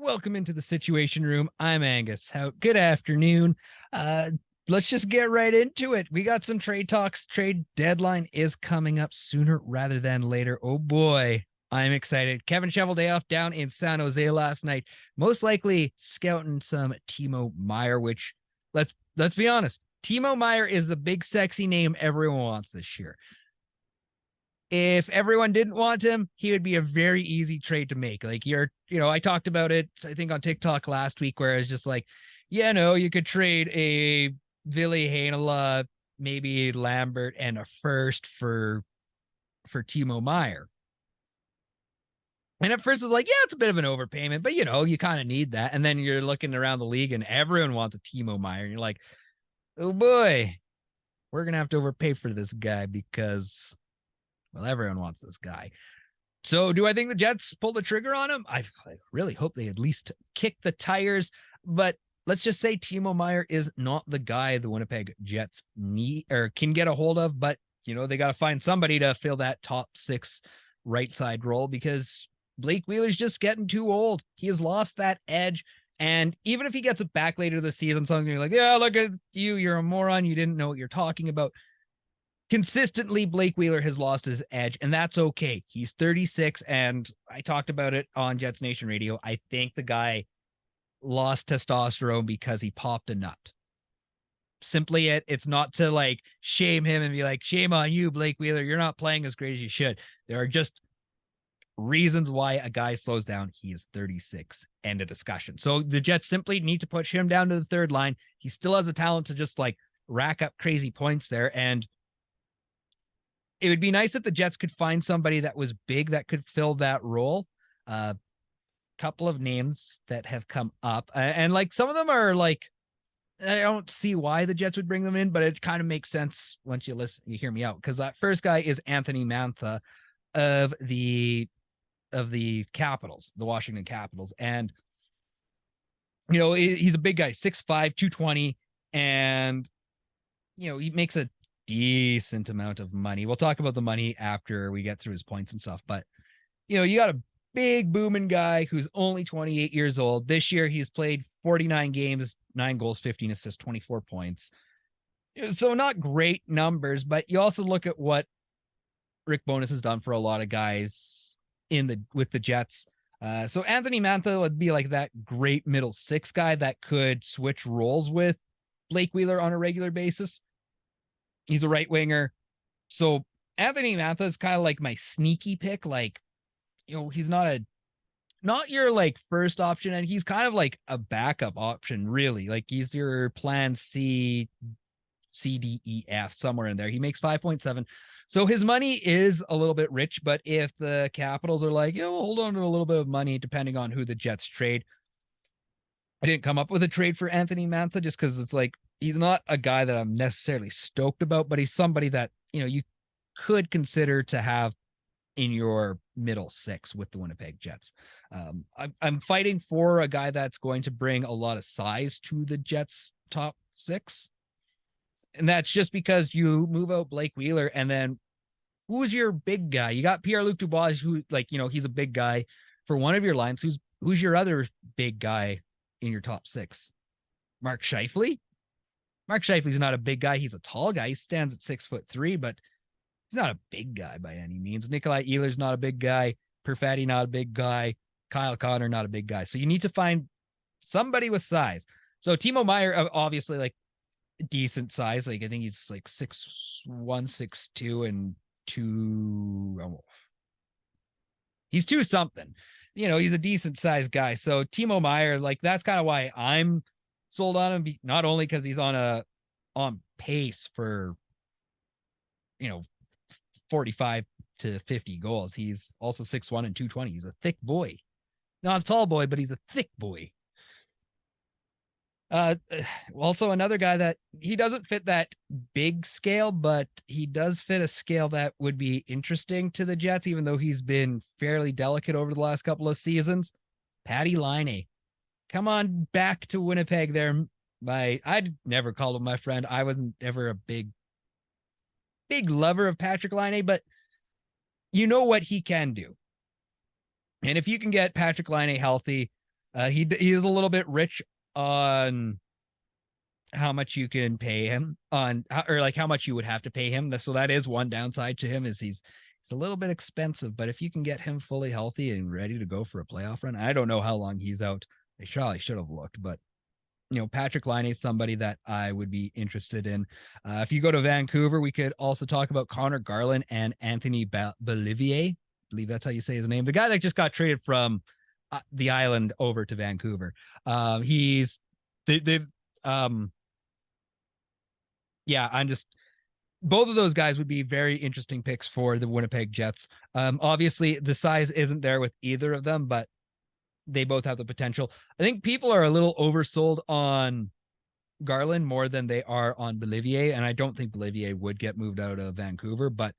Welcome into the Situation Room. I'm Angus Hout. Good afternoon. Let's just get right into it. We got some trade talks. Trade deadline is coming up sooner rather than later. Oh boy, I'm excited. Kevin Cheveldayoff down in San Jose last night, most likely scouting some Timo Meier, which let's be honest, Timo Meier is the big sexy name everyone wants this year. If everyone didn't want him, he would be a very easy trade to make. Like I talked about it, I think on TikTok last week, where it's just like, you could trade a Ville Heinola, maybe Lambert, and a first for Timo Meier. And at first it's like, yeah, it's a bit of an overpayment, but you kind of need that. And then you're looking around the league and everyone wants a Timo Meier. And you're like, oh boy, we're going to have to overpay for this guy because, well, everyone wants this guy. So do I think the Jets pull the trigger on him? I really hope they at least kick the tires. But let's just say Timo Meier is not the guy the Winnipeg Jets need or can get a hold of. But, they got to find somebody to fill that top six right side role because Blake Wheeler's just getting too old. He has lost that edge. And even if he gets it back later this season, something you're like, yeah, look at you. You're a moron. You didn't know what you're talking about. Consistently, Blake Wheeler has lost his edge, and that's okay. He's 36, and I talked about it on Jets Nation Radio. I think the guy lost testosterone because he popped a nut. Simply it's not to like shame him and be like, shame on you, Blake Wheeler. You're not playing as great as you should. There are just reasons why a guy slows down. He is 36. End of discussion. So the Jets simply need to push him down to the third line. He still has a talent to just like rack up crazy points there, and it would be nice if the Jets could find somebody that was big that could fill that role. Couple of names that have come up, and like some of them are like, I don't see why the Jets would bring them in, but it kind of makes sense once you hear me out. Because that first guy is Anthony Mantha of the Capitals, the Washington Capitals, and he's a big guy, 6'5", 220, and he makes a decent amount of money. We'll talk about the money after we get through his points and stuff, but you got a big booming guy who's only 28 years old. This year he's played 49 games, 9 goals, 15 assists, 24 points. So not great numbers, but you also look at what Rick Bowness has done for a lot of guys with the Jets. So Anthony Mantha would be like that great middle six guy that could switch roles with Blake Wheeler on a regular basis. He's a right winger. So Anthony Mantha is kind of like my sneaky pick. Like, he's not your like first option, and he's kind of like a backup option, really. Like he's your plan C, D, E, F, somewhere in there. He makes 5.7. So his money is a little bit rich, but if the Capitals are like, we'll hold on to a little bit of money depending on who the Jets trade. I didn't come up with a trade for Anthony Mantha just because it's like, he's not a guy that I'm necessarily stoked about, but he's somebody that, you could consider to have in your middle six with the Winnipeg Jets. I'm fighting for a guy that's going to bring a lot of size to the Jets top six. And that's just because you move out Blake Wheeler, and then who's your big guy? You got Pierre-Luc Dubois, who he's a big guy for one of your lines. Who's your other big guy in your top six? Mark Scheifele? Mark Scheifele's not a big guy. He's a tall guy. He stands at 6'3", but he's not a big guy by any means. Nikolai Ehlers not a big guy. Perfetti not a big guy. Kyle Connor not a big guy. So you need to find somebody with size. So Timo Meier, obviously, like decent size. Like I think he's like 6'1", 6'2", and 2. Oh, he's 2 something. He's a decent sized guy. So Timo Meier, like that's kind of why I'm sold on him, not only because he's on pace for 45 to 50 goals. He's also 6'1" and 220. He's a thick boy, not a tall boy, but he's a thick boy. Also another guy that he doesn't fit that big scale, but he does fit a scale that would be interesting to the Jets, even though he's been fairly delicate over the last couple of seasons. Patty Laine. Come on back to Winnipeg there. I'd never called him my friend. I wasn't ever a big lover of Patrick Laine, but you know what he can do. And if you can get Patrick Laine healthy, He is a little bit rich on how much you can pay him on, or like how much you would have to pay him. So that is one downside to him, is he's a little bit expensive, but if you can get him fully healthy and ready to go for a playoff run, I don't know how long he's out. I probably should have looked, but Patrick Laine is somebody that I would be interested in. If you go to Vancouver, we could also talk about Connor Garland and Anthony Bolivier. I believe that's how you say his name. The guy that just got traded from the island over to Vancouver. He's they've yeah, I'm just, both of those guys would be very interesting picks for the Winnipeg Jets. Obviously, the size isn't there with either of them, but they both have the potential. I think people are a little oversold on Garland more than they are on Bolivier, and I don't think Bolivier would get moved out of Vancouver, but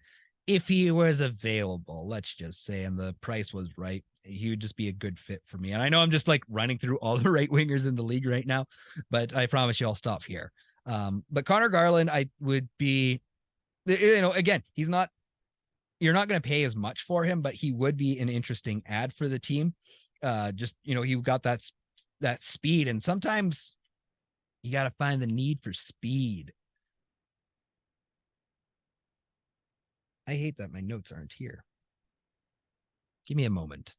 if he was available, let's just say, and the price was right, he would just be a good fit for me. And I know I'm just like running through all the right wingers in the league right now, but I promise you I'll stop here. But Connor Garland, I would be, again, he's not, you're not going to pay as much for him, but he would be an interesting ad for the team. Just, he got that speed, and sometimes you got to find the need for speed. I hate that my notes aren't here. Give me a moment.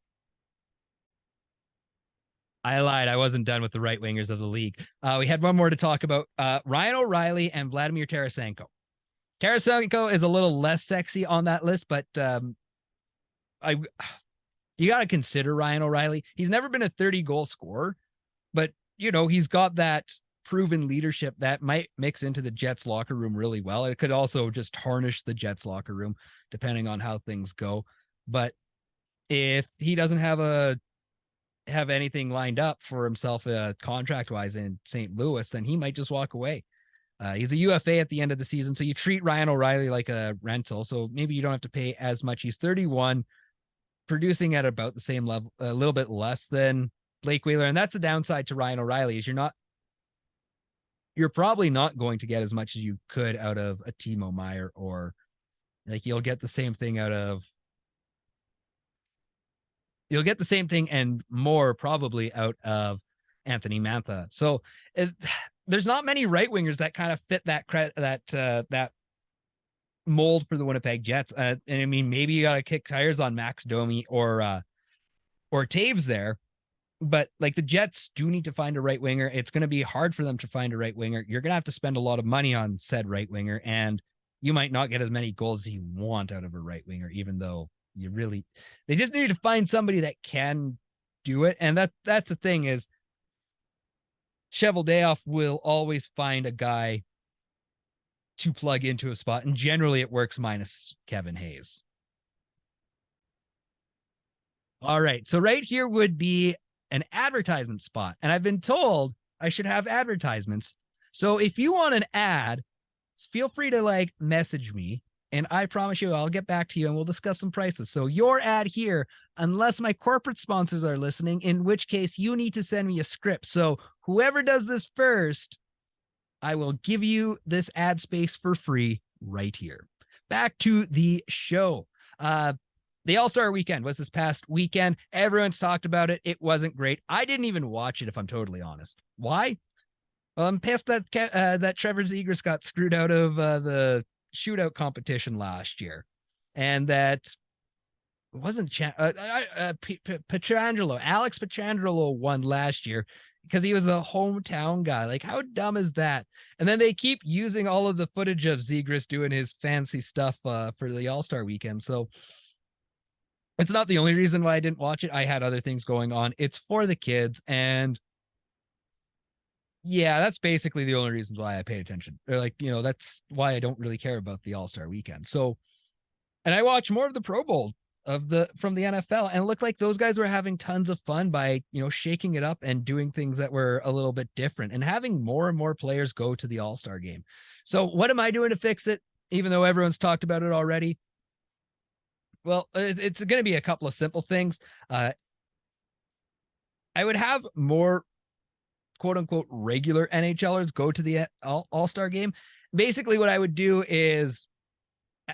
I lied. I wasn't done with the right wingers of the league. We had one more to talk about. Ryan O'Reilly and Vladimir Tarasenko. Tarasenko is a little less sexy on that list, but you got to consider Ryan O'Reilly. He's never been a 30-goal scorer, but, he's got that proven leadership that might mix into the Jets locker room really well. It could also just tarnish the Jets locker room, depending on how things go. But if he doesn't have anything lined up for himself contract wise in St. Louis, then he might just walk away. He's a UFA at the end of the season, so you treat Ryan O'Reilly like a rental, so maybe you don't have to pay as much. He's 31, producing at about the same level, a little bit less than Blake Wheeler, and that's the downside to Ryan O'Reilly, is you're probably not going to get as much as you could out of a Timo Meier, or like you'll get the same thing and more probably out of Anthony Mantha. So there's not many right wingers that kind of fit that mold for the Winnipeg Jets. And I mean, maybe you got to kick tires on Max Domi or Taves there, but like the Jets do need to find a right winger. It's going to be hard for them to find a right winger. You're going to have to spend a lot of money on said right winger, and you might not get as many goals as you want out of a right winger, even though they just need to find somebody that can do it. And that's the thing, is Cheveldayoff will always find a guy to plug into a spot, and generally it works minus Kevin Hayes. All right, so right here would be an advertisement spot, and I've been told I should have advertisements. So if you want an ad, feel free to message me, and I promise you I'll get back to you and we'll discuss some prices. So your ad here, unless my corporate sponsors are listening, in which case you need to send me a script. So whoever does this first, I will give you this ad space for free right here. Back to the show. The All-Star weekend was this past weekend. Everyone's talked about it. It wasn't great. I didn't even watch it, if I'm totally honest. Why? Well, I'm pissed that Trevor Zegras got screwed out of the shootout competition last year, and that wasn't Pietrangelo. Alex Pietrangelo won last year because he was the hometown guy. Like, how dumb is that? And then they keep using all of the footage of Zegras doing his fancy stuff for the All-Star weekend. So it's not the only reason why I didn't watch it. I had other things going on. It's for the kids, and yeah, that's basically the only reason why I paid attention. Or that's why I don't really care about the All-Star weekend. So, and I watched more of the Pro Bowl from the NFL, and it looked like those guys were having tons of fun by, shaking it up and doing things that were a little bit different, and having more and more players go to the All-Star game. So what am I doing to fix it? Even though everyone's talked about it already. Well, it's going to be a couple of simple things. I would have more quote unquote regular NHLers go to the All-Star game. Basically what I would do is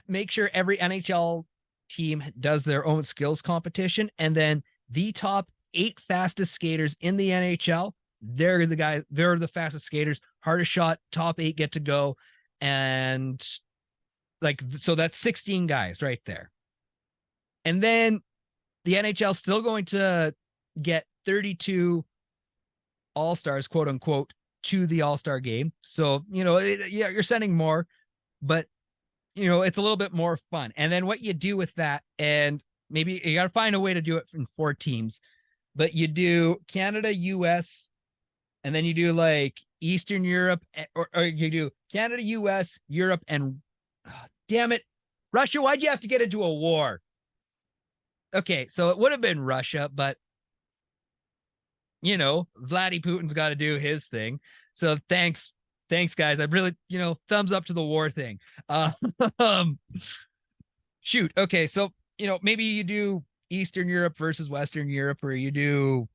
make sure every NHL team does their own skills competition, and then the top 8 fastest skaters in the NHL. They're the guys, they're the fastest skaters, hardest shot, top 8 get to go. And like, so that's 16 guys right there. And then the NHL still going to get 32 all-stars, quote unquote, to the all-star game. So, yeah, you're sending more, but it's a little bit more fun. And then what you do with that, and maybe you got to find a way to do it in 4 teams, but you do Canada, US, and then you do like Eastern Europe, or you do Canada, US, Europe, and damn it, Russia. Why'd you have to get into a war? Okay, so it would have been Russia, but Vladdy Putin's got to do his thing. So thanks, guys. I really, thumbs up to the war thing. Shoot. Okay, so maybe you do Eastern Europe versus Western Europe, or you do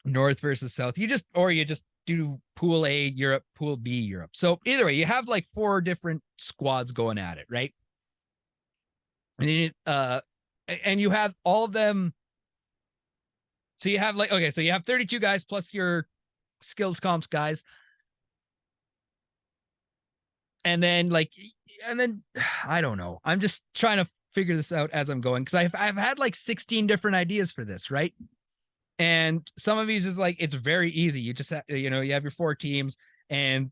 North versus South. You just do Pool A Europe, Pool B Europe. So either way, you have like 4 different squads going at it, right? And you have all of them. So you have so you have 32 guys plus your skills comps guys. And then I don't know. I'm just trying to figure this out as I'm going, because I've had like 16 different ideas for this, right? And some of these is like, it's very easy. You just have, you have your 4 teams, and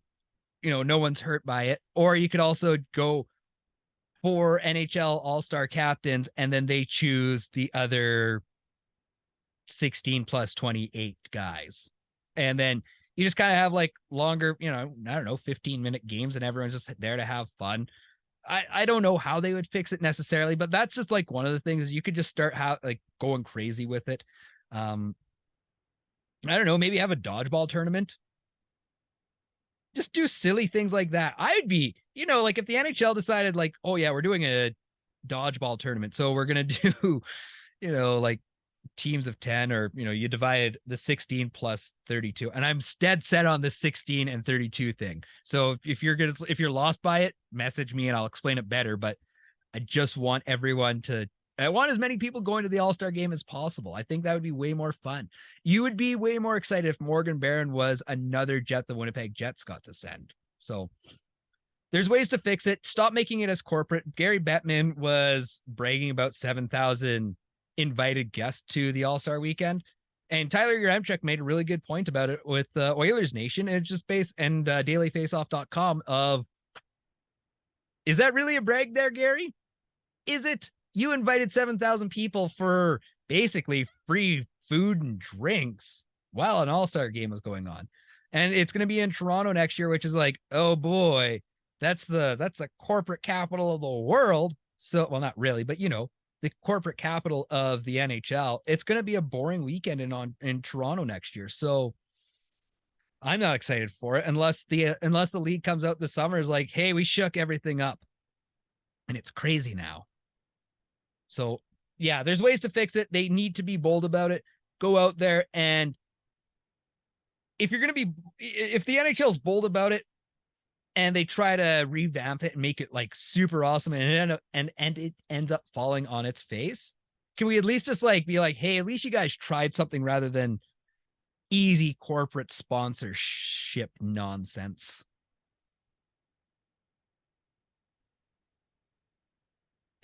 no one's hurt by it. Or you could also go 4 NHL All-Star captains, and then they choose the other 16 plus 28 guys. And then you just kind of have like longer, I don't know, 15-minute games, and everyone's just there to have fun. I don't know how they would fix it necessarily, but that's just like one of the things you could just start going crazy with it. I don't know, maybe have a dodgeball tournament. Just do silly things like that. I'd be, like if the NHL decided like, oh yeah, we're doing a dodgeball tournament, so we're going to do, like teams of 10, or you divided the 16 plus 32, and I'm dead set on the 16 and 32 thing. So if you're lost by it, message me and I'll explain it better. But I just want I want as many people going to the All-Star game as possible. I think that would be way more fun. You would be way more excited if Morgan Barron was another Jet the Winnipeg Jets got to send. So there's ways to fix it. Stop making it as corporate. Gary Bettman was bragging about 7,000 invited guests to the All-Star weekend. And Tyler Yaremchuk made a really good point about it with Oilers Nation. And just and dailyfaceoff.com of, is that really a brag there, Gary? Is it? You invited 7,000 people for basically free food and drinks while an All-Star game was going on. And it's going to be in Toronto next year, which is like, oh boy, that's the corporate capital of the world. So, well, not really, but the corporate capital of the NHL. It's going to be a boring weekend in Toronto next year. So I'm not excited for it unless the league comes out this summer is like, hey, we shook everything up and it's crazy now. So yeah, there's ways to fix it. They need to be bold about it. Go out there, and if the NHL is bold about it and they try to revamp it and make it like super awesome, and it ends up falling on its face, can we at least just be like, hey, at least you guys tried something rather than easy corporate sponsorship nonsense?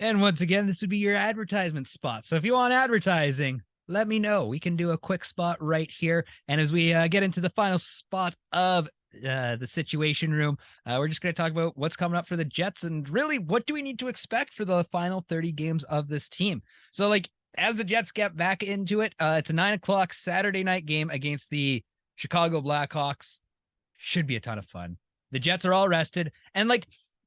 And once again, this would be your advertisement spot. So if you want advertising, let me know. We can do a quick spot right here. And as we get into the final spot of the Situation Room, we're just going to talk about what's coming up for the Jets, and really, what do we need to expect for the final 30 games of this team? So as the Jets get back into it, it's a 9:00 Saturday night game against the Chicago Blackhawks. Should be a ton of fun. The Jets are all rested, and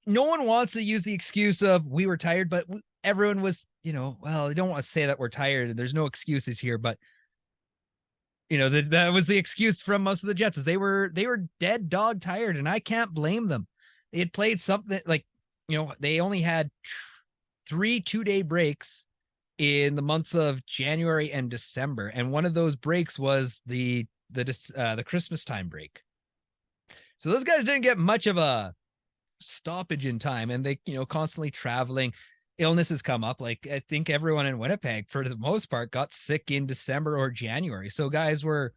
no one wants to use the excuse of we were tired, but everyone was, well, I don't want to say that we're tired. There's no excuses here, but that was the excuse from most of the Jets, is they were dead dog tired, and I can't blame them. They had played something they only had 3 2-day breaks in the months of January and December, and one of those breaks was the Christmas time break. So those guys didn't get much of a stoppage in time, and they constantly traveling. illnesses come up. Like I think everyone in Winnipeg, for the most part, got sick in December or January. So guys were,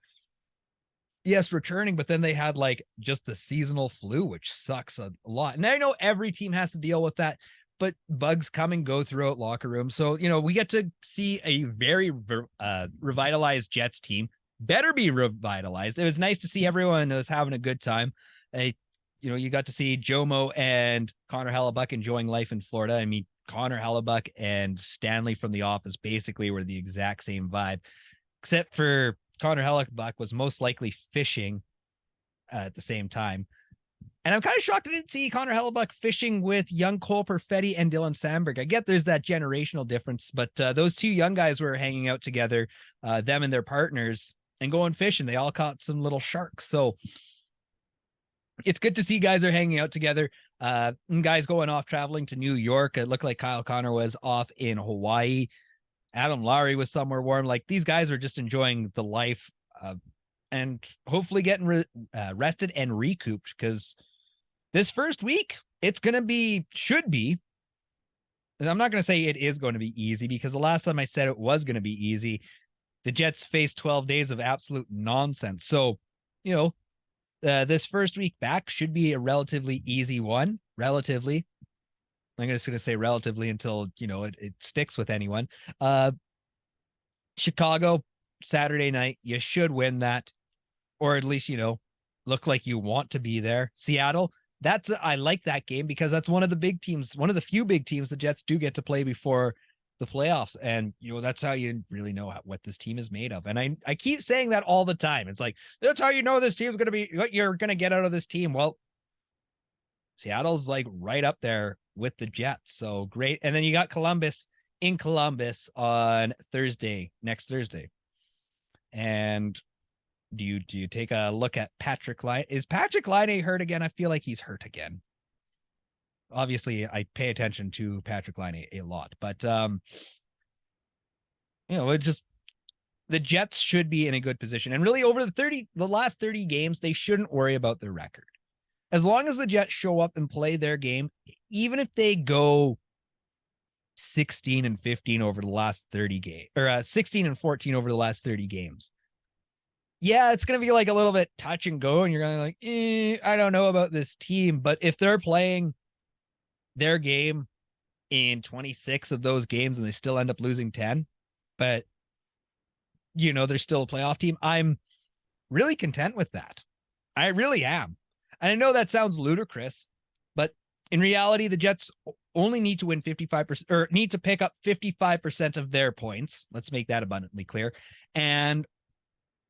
yes, returning, but then they had like just the seasonal flu, which sucks a lot. And I know every team has to deal with that, but bugs come and go throughout locker rooms. So, we get to see a very revitalized Jets team. Better be revitalized. It was nice to see everyone was having a good time. You got to see Jomo and Connor Hellebuck enjoying life in Florida. I mean, Connor Hellebuck and Stanley from The Office basically were the exact same vibe, except for Connor Hellebuck was most likely fishing at the same time. And I'm kind of shocked I didn't see Connor Hellebuck fishing with young Cole Perfetti and Dylan Sandberg. I get there's that generational difference, but those two young guys were hanging out together, them and their partners, and going fishing. They all caught some little sharks. So it's good to see guys are hanging out together. Guys going off traveling to New York. It looked like Kyle Connor was off in Hawaii. Adam Lowry was somewhere warm. Like these guys are just enjoying the life and hopefully getting rested and recouped, because this first week should be, and I'm not going to say it is going to be easy, because the last time I said it was going to be easy, the Jets faced 12 days of absolute nonsense. So, this first week back should be a relatively easy one. Relatively. I'm just going to say relatively until, it sticks with anyone. Chicago, Saturday night, you should win that, or at least, look like you want to be there. Seattle, I like that game because that's one of the big teams, one of the few big teams the Jets do get to play before the playoffs. And, that's how you really know what this team is made of. And I keep saying that all the time. It's like, that's how you know this team's going to be, what you're going to get out of this team. Well, Seattle's like right up there with the Jets. So great. And then you got Columbus in Columbus on next Thursday. And do you take a look at Patrick Laine? Is Patrick Laine hurt again? I feel like he's hurt again. Obviously, I pay attention to Patrick Laine a lot, but it just, the Jets should be in a good position. And really over the last 30 games, they shouldn't worry about their record. As long as the Jets show up and play their game, even if they go 16-15 over the last 30 games, or 16-14 over the last 30 games. Yeah, it's going to be like a little bit touch and go, and you're going to like, I don't know about this team. But if they're playing their game in 26 of those games and they still end up losing 10, but, they're still a playoff team, I'm really content with that. I really am. And I know that sounds ludicrous, but in reality, the Jets only need to win 55%, or need to pick up 55% of their points. Let's make that abundantly clear. And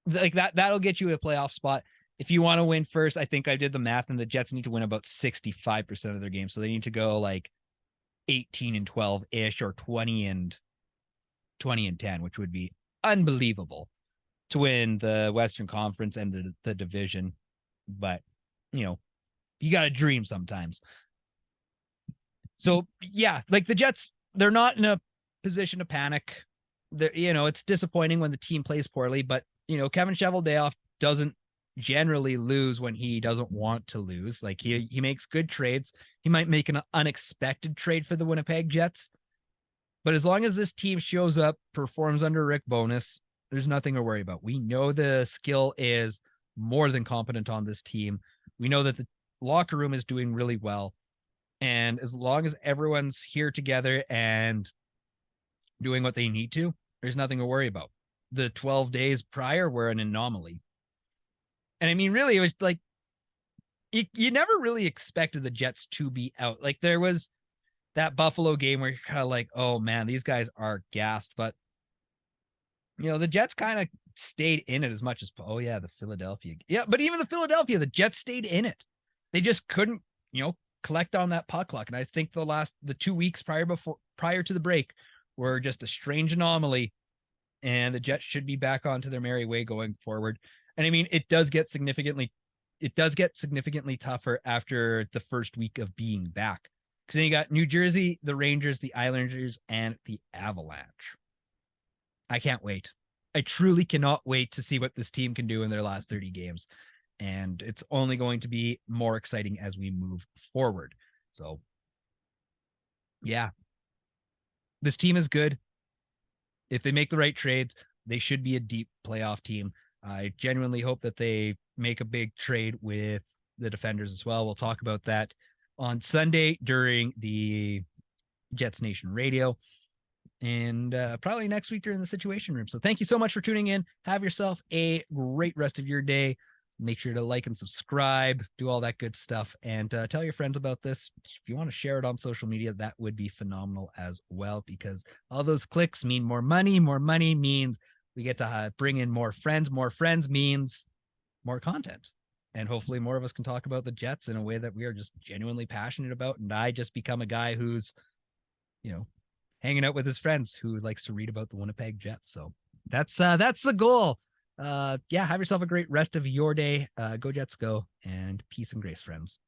like that'll get you a playoff spot. If you want to win first, I think I did the math, and the Jets need to win about 65% of their games. So they need to go like 18-12 ish, or 20-10, which would be unbelievable to win the Western Conference and the division. But, you got to dream sometimes. So yeah, like the Jets, they're not in a position to panic. It's disappointing when the team plays poorly, but Kevin Cheveldayoff doesn't generally lose when he doesn't want to lose. Like he makes good trades. He might make an unexpected trade for the Winnipeg Jets, but as long as this team shows up, performs under Rick Bowness, there's nothing to worry about. We know the skill is more than competent on this team. We know that the locker room is doing really well. And as long as everyone's here together and doing what they need to, there's nothing to worry about. The 12 days prior were an anomaly. And I mean, really, it was like, you never really expected the Jets to be out. Like there was that Buffalo game where you're kind of like, oh man, these guys are gassed. But, the Jets kind of stayed in it as much as, oh yeah, the Philadelphia. Yeah, but even the Philadelphia, the Jets stayed in it. They just couldn't, collect on that puck luck. And I think the 2 weeks prior to the break were just a strange anomaly, and the Jets should be back onto their merry way going forward. And I mean, it does get significantly tougher after the first week of being back, because then you got New Jersey, the Rangers, the Islanders, and the Avalanche. I can't wait. I truly cannot wait to see what this team can do in their last 30 games. And it's only going to be more exciting as we move forward. So, yeah. This team is good. If they make the right trades, they should be a deep playoff team. I genuinely hope that they make a big trade with the defenders as well. We'll talk about that on Sunday during the Jets Nation radio, and probably next week during the Situation Room. So thank you so much for tuning in. Have yourself a great rest of your day. Make sure to like and subscribe, do all that good stuff, and tell your friends about this. If you want to share it on social media, that would be phenomenal as well, because all those clicks mean more money. More money means we get to bring in more friends. More friends means more content. And hopefully more of us can talk about the Jets in a way that we are just genuinely passionate about. And I just become a guy who's, hanging out with his friends who likes to read about the Winnipeg Jets. So that's the goal. Have yourself a great rest of your day. Go Jets, go, and peace and grace, friends.